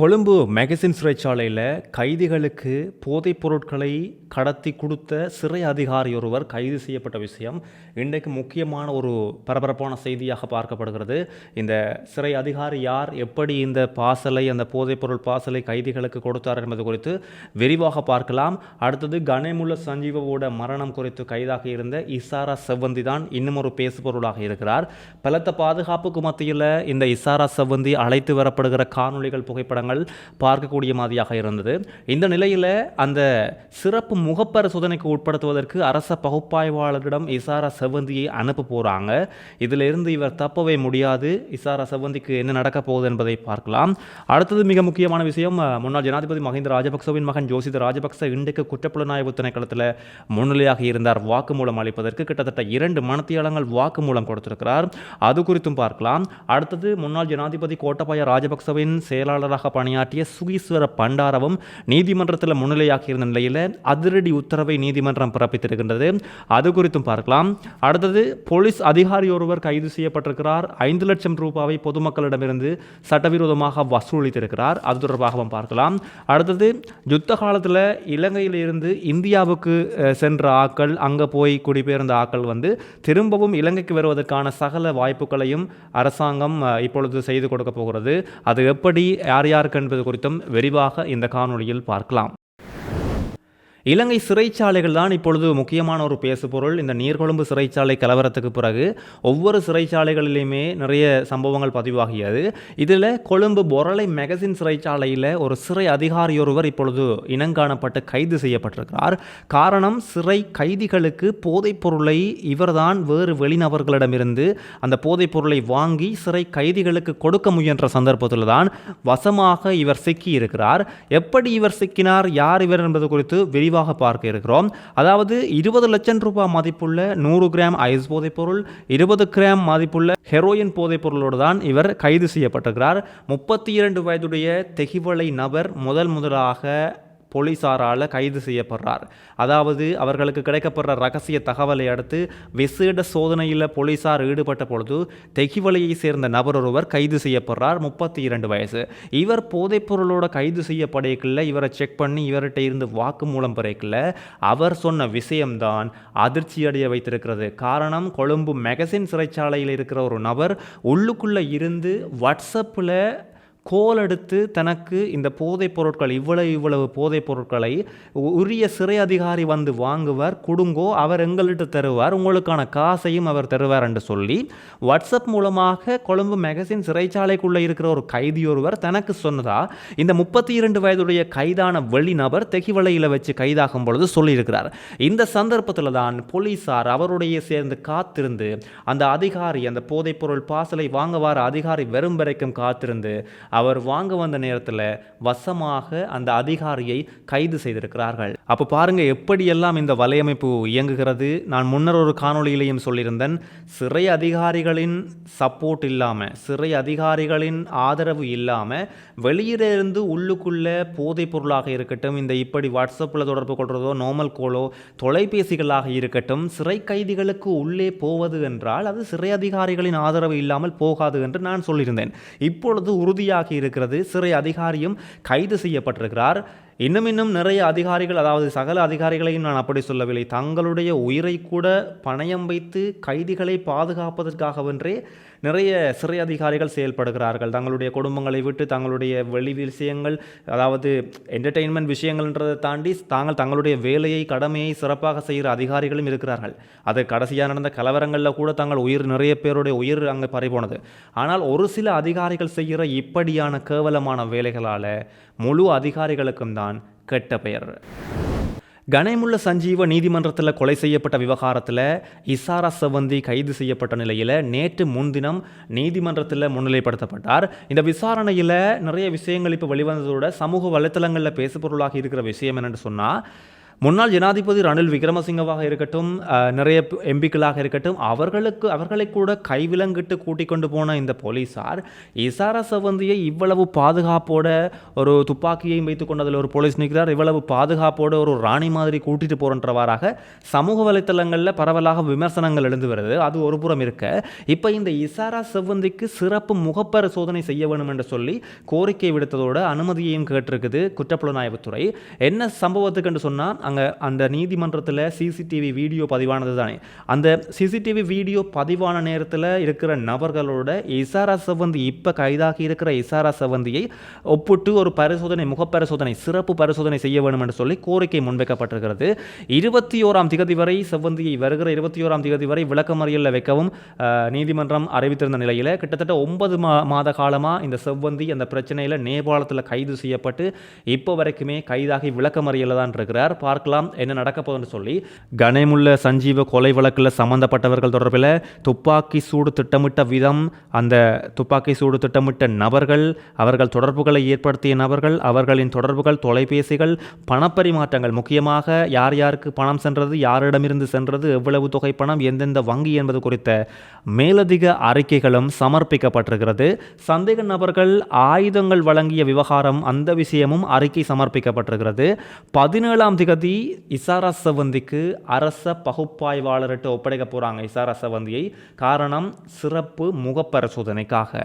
Colombo magazine சிறைச்சாலையில் கைதிகளுக்கு போதைப் பொருட்களை கடத்தி கொடுத்த சிறை அதிகாரி ஒருவர் கைது செய்யப்பட்ட விஷயம் இன்றைக்கு முக்கியமான ஒரு பரபரப்பான செய்தியாக பார்க்கப்படுகிறது. இந்த சிறை அதிகாரி யார், எப்படி இந்த பாசலை, அந்த போதைப்பொருள் பாசலை கைதிகளுக்கு கொடுத்தார் என்பது குறித்து விரிவாக பார்க்கலாம். அடுத்தது கணேமுல்ல சஞ்சீவோட மரணம் குறித்து கைதாக இருந்த இசாரா செவ்வந்தி தான் இன்னும் ஒரு பேசுபொருளாக இருக்கிறார். பலத்த பாதுகாப்புக்கு மத்தியில் இந்த இசாரா செவ்வந்தி அழைத்து வரப்படுகிற காணொளிகள், புகைப்படங்கள் பார்க்கக்கூடிய மாதிரியாக இருந்தது. இந்த நிலையில் அந்த சிறப்பு முகப்பரிசோதனைக்கு உட்படுத்துவதற்கு அரச பகுப்பாய்வாளரிடம் இசாரா செவ்வந்தியை அனுப்ப போகிறாங்க. இதிலிருந்து இவர் தப்பவே முடியாது. இசாரா செவ்வந்திக்கு என்ன நடக்க போகுது என்பதை பார்க்கலாம். அடுத்தது மிக முக்கியமான விஷயம், முன்னாள் ஜனாதிபதி மஹிந்த ராஜபக்சவின் மகன் ஜோசித ராஜபக்ச இன்றைக்கு குற்றப்புலனாய்வு திணைக்களத்தில் முன்னிலையாக இருந்தார். வாக்குமூலம் அளிப்பதற்கு கிட்டத்தட்ட 2 மணித்தியாலங்கள் வாக்குமூலம் கொடுத்திருக்கிறார். அது குறித்தும் பார்க்கலாம். அடுத்தது முன்னாள் ஜனாதிபதி கோட்டபாய ராஜபக்சவின் செயலாளராக பணியாற்றிய சுகீஸ்வர பண்டாரவும் நீதிமன்றத்தில் முன்னிலையாக இருந்த நிலையில் அதிரடி உத்தரவை நீதிமன்றம் பிறப்பித்திருக்கின்றது. அது குறித்தும் பார்க்கலாம். அடுத்தது போலீஸ் அதிகாரி ஒருவர் கைது செய்யப்பட்டிருக்கிறார். 5 லட்சம் ரூபாவை பொதுமக்களிடமிருந்து சட்டவிரோதமாக வசூலித்திருக்கிறார். அது தொடர்பாகவும் பார்க்கலாம். அடுத்தது யுத்த காலத்தில் இலங்கையில் இருந்து இந்தியாவுக்கு சென்ற ஆக்கள், அங்கே போய் குடிபெயர்ந்த ஆக்கள் திரும்பவும் இலங்கைக்கு வருவதற்கான சகல வாய்ப்புகளையும் அரசாங்கம் இப்பொழுது செய்து கொடுக்க போகிறது. அது எப்படி, யார் யாருக்கு என்பது குறித்தும் விரிவாக இந்த காணொளியில் பார்க்கலாம். இலங்கை சிறைச்சாலைகள் தான் இப்பொழுது முக்கியமான ஒரு பேசுபொருள். இந்த நீர்கொழும்பு சிறைச்சாலை கலவரத்துக்கு பிறகு ஒவ்வொரு சிறைச்சாலைகளிலுமே நிறைய சம்பவங்கள் பதிவாகியது. இதில் கொழும்பு பொரளை மெகசின் சிறைச்சாலையில் ஒரு சிறை அதிகாரி ஒருவர் இப்பொழுது இனங்காணப்பட்டு கைது செய்யப்பட்டிருக்கிறார். காரணம், சிறை கைதிகளுக்கு போதைப் பொருளை இவர்தான் வேறு வெளிநபர்களிடமிருந்து அந்த போதைப் பொருளை வாங்கி சிறை கைதிகளுக்கு கொடுக்க முயன்ற சந்தர்ப்பத்தில் தான் வசமாக இவர் சிக்கி இருக்கிறார். எப்படி இவர் சிக்கினார், யார் இவர் என்பது குறித்து பார்க்க இருக்கிறோம். அதாவது 20 லட்சம் ரூபாய் மதிப்புள்ள 100 கிராம் ஐஸ் போதைப் பொருள், 20 கிராம் மதிப்புள்ள ஹெரோயின் போதைப் பொருளோடு தான் இவர் கைது செய்யப்பட்டிருக்கிறார். 32 வயதுடைய தெகிவளை நபர் முதலாக போலீசாரால் கைது செய்யப்படுறார். அதாவது அவர்களுக்கு கிடைக்கப்படுற ரகசிய தகவலை அடுத்து விசேட சோதனையில் போலீசார் ஈடுபட்ட பொழுது தெகிவலையை சேர்ந்த நபர் ஒருவர் கைது செய்யப்படுறார். 32 வயசு. இவர் போதைப் பொருளோட கைது செய்யப்படையக்கில்ல, இவரை செக் பண்ணி இவர்கிட்ட இருந்து வாக்குமூலம் பெறக்கில்ல. அவர் சொன்ன விஷயம்தான் அதிர்ச்சி அடைய வைத்திருக்கிறது. காரணம், கொழும்பு மெகசின் சிறைச்சாலையில் இருக்கிற ஒரு நபர் உள்ளுக்குள்ளே இருந்து வாட்ஸ்அப்பில் கோல் எடுத்து தனக்கு இந்த போதைப் பொருட்கள், இவ்வளவு போதைப் பொருட்களை உரிய சிறை அதிகாரி வாங்குவார், கொடுங்கோ, அவர் எங்கள்கிட்ட தருவார், உங்களுக்கான காசையும் அவர் தருவார் என்று சொல்லி வாட்ஸ்அப் மூலமாக கொழும்பு மெகசின் சிறைச்சாலைக்குள்ளே இருக்கிற ஒரு கைதி ஒருவர் தனக்கு சொன்னதா இந்த 32 வயதுடைய கைதான வெளிநபர் தெகிவளையில் வச்சு கைதாகும் பொழுது சொல்லியிருக்கிறார். இந்த சந்தர்ப்பத்தில் தான் போலீசார் அவருடைய சேர்ந்து காத்திருந்து அந்த அதிகாரி, அந்த போதைப் பொருள் பாசலை வாங்க வர அதிகாரி வெறும் வரைக்கும் காத்திருந்து அவர் வாங்க வந்த நேரத்தில் வசமாக அந்த அதிகாரியை கைது செய்திருக்கிறார்கள். அப்போ பாருங்க எப்படியெல்லாம் இந்த வலையமைப்பு இயங்குகிறது. நான் முன்னர் ஒரு காணொளியிலையும் சொல்லியிருந்தேன், சிறை அதிகாரிகளின் சப்போர்ட் இல்லாமல், சிறை அதிகாரிகளின் ஆதரவு இல்லாமல் வெளியிலிருந்து உள்ளுக்குள்ள போதைப் பொருளாக இருக்கட்டும், இந்த இப்படி வாட்ஸ்அப்பில் தொடர்பு கொள்வதோ, நார்மல் கோலோ, தொலைபேசிகளாக இருக்கட்டும், சிறை கைதிகளுக்கு உள்ளே போவது என்றால் அது சிறை அதிகாரிகளின் ஆதரவு இல்லாமல் போகாது என்று நான் சொல்லியிருந்தேன். இப்பொழுது உறுதியாக இருக்கிறது. சிறை அதிகாரியும் கைது செய்யப்பட்டிருக்கிறார். இன்னும் நிறைய அதிகாரிகள், அதாவது சகல அதிகாரிகளையும் நான் அப்படி சொல்லவில்லை, தங்களுடைய உயிரை கூட பணயம் வைத்து கைதிகளை பாதுகாப்பதற்காகவென்றே நிறைய சிறை அதிகாரிகள் செயல்படுகிறார்கள். தங்களுடைய குடும்பங்களை விட்டு தங்களுடைய வெளி விஷயங்கள், அதாவது என்டர்டெயின்மெண்ட் விஷயங்கள்ன்றதை தாண்டி தங்களுடைய வேலையை, கடமையை சிறப்பாக செய்கிற அதிகாரிகளும் இருக்கிறார்கள். அது கடைசியாக நடந்த கலவரங்களில் கூட நிறைய பேருடைய உயிர் அங்கே பறிபோனது. ஆனால் ஒரு சில அதிகாரிகள் செய்கிற இப்படியான கேவலமான வேலைகளால் முழு அதிகாரிகளுக்கும் தான் கெட்ட பெயர். கணேமுல்ல சஞ்சீவ நீதிமன்றத்தில் கொலை செய்யப்பட்ட விவகாரத்தில் இசாரா செவ்வந்தி கைது செய்யப்பட்ட நிலையில் நேற்று முன்தினம் நீதிமன்றத்தில் முன்னிலைப்படுத்தப்பட்டார். இந்த விசாரணையில் நிறைய விஷயங்கள் இப்போ வெளிவந்ததோட சமூக வலைத்தளங்களில் பேசுபொருளாக இருக்கிற விஷயம் என்னென்னு சொன்னால், முன்னாள் ஜனாதிபதி ரணில் விக்ரமசிங்கவாக இருக்கட்டும், நிறைய எம்பிக்களாக இருக்கட்டும், அவர்களை கூட கைவிலங்கிட்டு கூட்டிக் கொண்டு போன இந்த போலீஸார் இசாரா செவ்வந்தியை இவ்வளவு பாதுகாப்போட ஒரு துப்பாக்கியையும் வைத்துக் கொண்டதில் ஒரு போலீஸ் நிற்கிறார், இவ்வளவு பாதுகாப்போட ஒரு ராணி மாதிரி கூட்டிட்டு போறன்றவாறாக சமூக வலைத்தளங்களில் பரவலாக விமர்சனங்கள் எழுந்து வருது. அது ஒரு புறம் இருக்க, இப்போ இந்த இசாரா செவ்வந்திக்கு சிறப்பு முகப்பரிசோதனை செய்ய வேண்டும் என்று சொல்லி கோரிக்கை விடுத்ததோட அனுமதியையும் கேட்டிருக்குது குற்றப்புலனாய்வுத்துறை. என்ன சம்பவத்துக்கு என்று சொன்னால், அங்கே அந்த நீதிமன்றத்தில் சிசிடிவி வீடியோ பதிவானது தானே, அந்த சிசிடிவி வீடியோ பதிவான நேரத்தில் இருக்கிற நபர்களோட இசாரா செவ்வந்தி இப்போ கைதாகி இருக்கிற இசாரா செவ்வந்தியை ஒப்பிட்டு ஒரு பரிசோதனை, முகப்பரிசோதனை, சிறப்பு பரிசோதனை செய்ய வேண்டும் என்று சொல்லி கோரிக்கை முன்வைக்கப்பட்டிருக்கிறது. 21ஆம் திகதி வரை செவ்வந்தியை வருகிற 21ஆம் திகதி வரை விளக்கமறியலில் வைக்கவும் நீதிமன்றம் அறிவித்திருந்த நிலையில் கிட்டத்தட்ட 9 மாத காலமாக இந்த செவ்வந்தி அந்த பிரச்சனையில் நேபாளத்தில் கைது செய்யப்பட்டு இப்போ வரைக்குமே கைதாகி விளக்கமறியலில் தான் இருக்கிறார். பார்க்கலாம் என்ன நடக்க போகுதுன்னு சொல்லி. கணேமுல்ல சஞ்சீவ கொலை வழக்கில் சம்பந்தப்பட்டவர்கள் தொடர்பில் துப்பாக்கி சூடு திட்டமிட்ட விதம், அந்த துப்பாக்கி சூடு திட்டமிட்ட நபர்கள், அவர்கள் தொடர்புகளை ஏற்படுத்திய நபர்கள், அவர்களின் தொடர்புகள், தொலைபேசிகள், பணப்பரிமாற்றங்கள், முக்கியமாக யார் யாருக்கு பணம் சென்றது, யாரிடமிருந்து சென்றது, எவ்வளவு தொகை பணம், எந்தெந்த வங்கி என்பது குறித்த மேலதிக அறிக்கைகளும் சமர்ப்பிக்கப்பட்டிருக்கிறது. சந்தேக நபர்கள் ஆயுதங்கள் வழங்கிய விவகாரம், அந்த விஷயமும் அறிக்கை சமர்ப்பிக்கப்பட்டிருக்கிறது. 17ஆம் திகதி இசாரா செவ்வந்திக்கு அரச பகுப்பாய்வாளர்கிட்ட ஒப்படைக்க போகிறாங்க இசாரா செவ்வந்தியை. காரணம் சிறப்பு முகப்பரிசோதனைக்காக.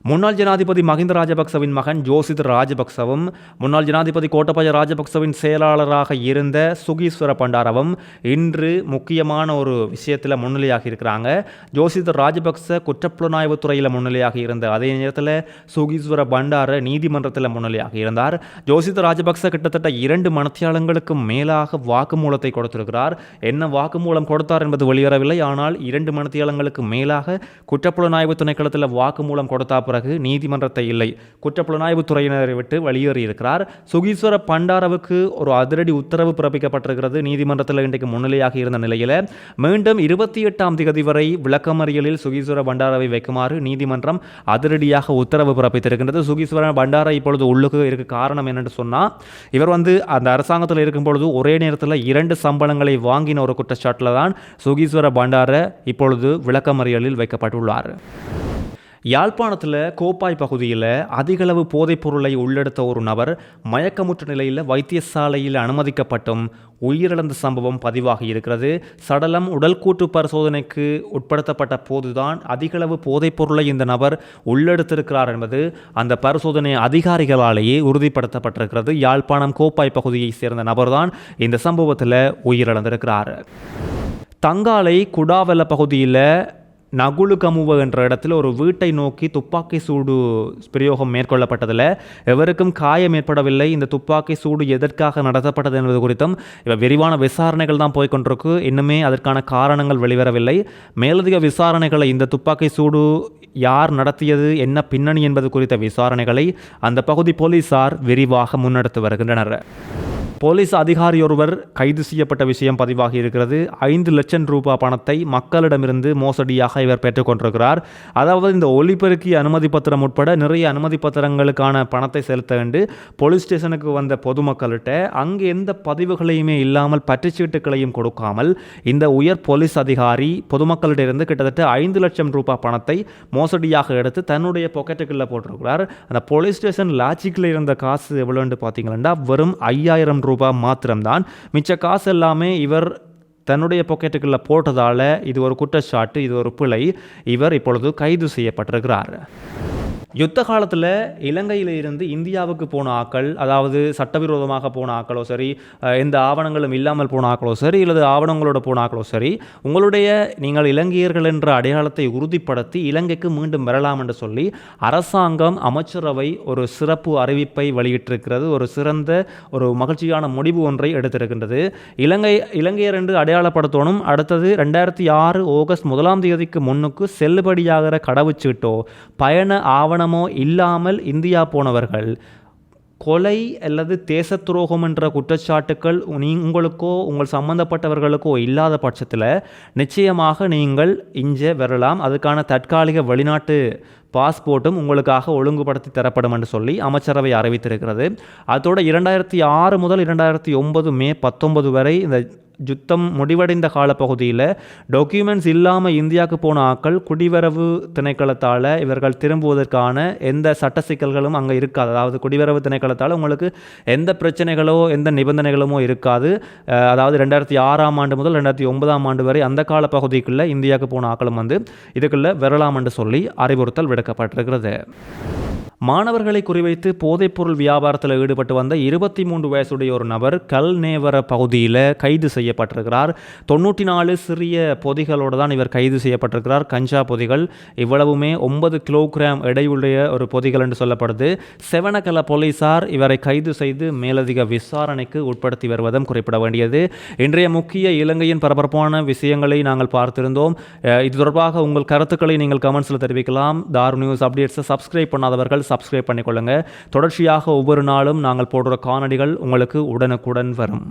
முன்னாள் ஜனாதிபதி மஹிந்த ராஜபக்சவின் மகன் ஜோசித் ராஜபக்சவும் முன்னாள் ஜனாதிபதி கோட்டபய ராஜபக்சவின் செயலாளராக இருந்த சுகீஸ்வர பண்டாரவும் இன்று முக்கியமான ஒரு விஷயத்தில் முன்னிலையாகி இருக்கிறாங்க. ஜோசித் ராஜபக்ச குற்றப்புலனாய்வு துறையில் முன்னிலையாக இருந்த அதே நேரத்தில் சுகீஸ்வர பண்டார நீதிமன்றத்தில் முன்னிலையாக இருந்தார். ஜோசித் ராஜபக்ச கிட்டத்தட்ட 2 மணித்தியாலங்களுக்கு மேலாக வாக்குமூலத்தை கொடுத்திருக்கிறார். என்ன வாக்குமூலம் கொடுத்தார் என்பது வெளிவரவில்லை. ஆனால் 2 மணித்தியாலங்களுக்கு மேலாக குற்றப்புலனாய்வு திணைக்களத்தில் வாக்குமூலம் கொடுத்தா பிறகு நீதிமன்றத்தை இல்லை, குற்றப்புலனாய்வு துறையினரை விட்டு வெளியேறியிருக்கிறார். சுகீஸ்வர பண்டாரவுக்கு ஒரு அதிரடி உத்தரவு பிறப்பிக்கப்பட்டிருக்கிறது. நீதிமன்றத்தில் இன்றைக்கு முன்னிலையாக இருந்த நிலையில் மீண்டும் 28ஆம் திகதி வரை விளக்கமறியலில் சுகீஸ்வர பண்டாரவை வைக்குமாறு நீதிமன்றம் அதிரடியாக உத்தரவு பிறப்பித்திருக்கின்றது. சுகீஸ்வர பண்டார இப்பொழுது உள்ளுக்கு இருக்க காரணம் என்னென்று சொன்னால், இவர் அந்த அரசாங்கத்தில் இருக்கும் பொழுது ஒரே நேரத்தில் 2 சம்பளங்களை வாங்கின ஒரு குற்றச்சாட்டில் தான் சுகீஸ்வர பண்டார இப்பொழுது விளக்கமறியலில் வைக்கப்பட்டுள்ளார். யாழ்ப்பாணத்தில் கோப்பாய் பகுதியில் அதிகளவு போதைப் பொருளை உள்ளெடுத்த ஒரு நபர் மயக்கமுற்ற நிலையில் வைத்தியசாலையில் அனுமதிக்கப்பட்டும் உயிரிழந்த சம்பவம் பதிவாகி இருக்கிறது. சடலம் உடல் கூட்டு பரிசோதனைக்கு உட்படுத்தப்பட்ட போதுதான் அதிகளவு போதைப் பொருளை இந்த நபர் உள்ளெடுத்திருக்கிறார் என்பது அந்த பரிசோதனை அதிகாரிகளாலேயே உறுதிப்படுத்தப்பட்டிருக்கிறது. யாழ்ப்பாணம் கோப்பாய் பகுதியைச் சேர்ந்த நபர்தான் இந்த சம்பவத்தில் உயிரிழந்திருக்கிறார். தங்காலை குடாவல பகுதியில் நகுலுகமுவ என்ற இடத்துல ஒரு வீட்டை நோக்கி துப்பாக்கி சூடு பிரயோகம் மேற்கொள்ளப்பட்டதில் எவருக்கும் காயம் ஏற்படவில்லை. இந்த துப்பாக்கி சூடு எதற்காக நடத்தப்பட்டது என்பது குறித்தும் விரிவான விசாரணைகள் தான் போய்கொண்டிருக்கு. இன்னுமே அதற்கான காரணங்கள் வெளிவரவில்லை. மேலதிக விசாரணைகளை, இந்த துப்பாக்கி சூடு யார் நடத்தியது, என்ன பின்னணி என்பது குறித்த விசாரணைகளை அந்த பகுதி போலீசார் விரிவாக முன்னெடுத்து வருகின்றனர். போலீஸ் அதிகாரி ஒருவர் கைது செய்யப்பட்ட விஷயம் பதிவாகி இருக்கிறது. 5 லட்சம் ரூபாய் பணத்தை மக்களிடமிருந்து மோசடியாக இவர் பெற்றுக்கொண்டிருக்கிறார். அதாவது இந்த ஒலிபெருக்கி அனுமதி பத்திரம் உட்பட நிறைய அனுமதி பத்திரங்களுக்கான பணத்தை செலுத்த வேண்டு போலீஸ் ஸ்டேஷனுக்கு வந்த பொதுமக்கள்கிட்ட அங்கே எந்த பதிவுகளையுமே இல்லாமல் பற்றுச்சீட்டுகளையும் கொடுக்காமல் இந்த உயர் போலீஸ் அதிகாரி பொதுமக்களிடமிருந்து கிட்டத்தட்ட 5 லட்சம் ரூபாய் பணத்தை மோசடியாக எடுத்து தன்னுடைய பாக்கெட்டுக்குள்ளே போட்டிருக்கிறார். அந்த போலீஸ் ஸ்டேஷன் லாட்ஜிக்கில் இருந்த காசு எவ்வளோன்னு பார்த்தீங்கன்னா வெறும் 5000 ரூபாய் மாத்திரம்தான். மிச்ச காசு எல்லாமே இவர் தன்னுடைய பாக்கெட்டுக்குள்ள போட்டதால் இது ஒரு குற்றச்சாட்டு, இது ஒரு பிழை. இவர் இப்பொழுது கைது செய்யப்பட்டிருக்கிறார். யுத்த காலத்தில் இலங்கையில் இருந்து இந்தியாவுக்கு போன ஆக்கள், அதாவது சட்டவிரோதமாக போன ஆக்களோ சரி, எந்த ஆவணங்களும் இல்லாமல் போன ஆக்களோ சரி, அல்லது ஆவணங்களோட போன ஆக்களோ சரி, உங்களுடைய நீங்கள் இலங்கையர்கள் என்ற அடையாளத்தை உறுதிப்படுத்தி இலங்கைக்கு மீண்டும் வரலாம் என்று சொல்லி அரசாங்கம், அமைச்சரவை ஒரு சிறப்பு அறிவிப்பை வெளியிட்டிருக்கிறது. ஒரு சிறந்த ஒரு மகிழ்ச்சியான முடிவு ஒன்றை எடுத்திருக்கின்றது. இலங்கையர் என்று அடையாளப்படுத்தணும். அடுத்தது 2006 ஆகஸ்ட் 1ஆம் தேதிக்கு முன்னுக்கு செல்லுபடியாகிற கடவுச்சீட்டோ பயண ஆவண இல்லாமல் இந்தியா போனவர்கள் கொலை அல்லது தேச துரோகம் என்ற குற்றச்சாட்டுக்கள் உங்களுக்கோ உங்கள் சம்பந்தப்பட்டவர்களுக்கோ இல்லாத பட்சத்தில் நிச்சயமாக நீங்கள் இங்கே வரலாம். அதுக்கான தற்காலிக வெளிநாட்டு பாஸ்போர்ட்டும் உங்களுக்காக ஒழுங்குபடுத்தி தரப்படும் என்று சொல்லி அமைச்சரவை அறிவித்திருக்கிறது. அதோட 2006 முதல் 2009 மே 19 வரை இந்த யுத்தம் முடிவடைந்த காலப்பகுதியில் டாக்குமெண்ட்ஸ் இல்லாமல் இந்தியாவுக்கு போன ஆட்கள் குடிவரவு திணைக்களத்தால் இவர்கள் திரும்புவதற்கான எந்த சட்ட சிக்கல்களும் அங்கே இருக்காது. அதாவது குடிவரவு திணைக்களத்தால் உங்களுக்கு எந்த பிரச்சனைகளோ எந்த நிபந்தனைகளுமோ இருக்காது. அதாவது 2006ஆம் ஆண்டு முதல் 2009ஆம் ஆண்டு வரை அந்த கால பகுதிக்குள்ளே இந்தியாவுக்கு போன ஆட்களும் இதுக்குள்ளே வரலாம் என்று சொல்லி அறிவுறுத்தல் விடுக்கப்பட்டிருக்கிறது. மாணவர்களை குறிவைத்து போதைப்பொருள் வியாபாரத்தில் ஈடுபட்டு வந்த 23 வயசுடைய ஒரு நபர் கல்நேவர பகுதியில் கைது செய்யப்பட்டிருக்கிறார். 94 சிறிய பொதிகளோடு தான் இவர் கைது செய்யப்பட்டிருக்கிறார். கஞ்சா பொதிகள் இவ்வளவுமே 9 கிலோகிராம் எடையுடைய ஒரு பொதிகள் என்று சொல்லப்படுது. செவனகல போலீசார் இவரை கைது செய்து மேலதிக விசாரணைக்கு உட்படுத்தி வருவதும் குறிப்பிட வேண்டியது. இன்றைய முக்கிய இலங்கையின் பரபரப்பான விஷயங்களை நாங்கள் பார்த்திருந்தோம். இது தொடர்பாக உங்கள் கருத்துக்களை நீங்கள் கமெண்ட்ஸில் தெரிவிக்கலாம். தாரு நியூஸ் அப்டேட்ஸை சப்ஸ்கிரைப் பண்ணாதவர்கள் சப்ஸ்கிரைப் பண்ணிக்கொள்ளுங்க. தொடர்ச்சியாக ஒவ்வொரு நாளும் நாங்கள் போடுற காணொளிகள் உங்களுக்கு உடனுக்குடன் வரும்.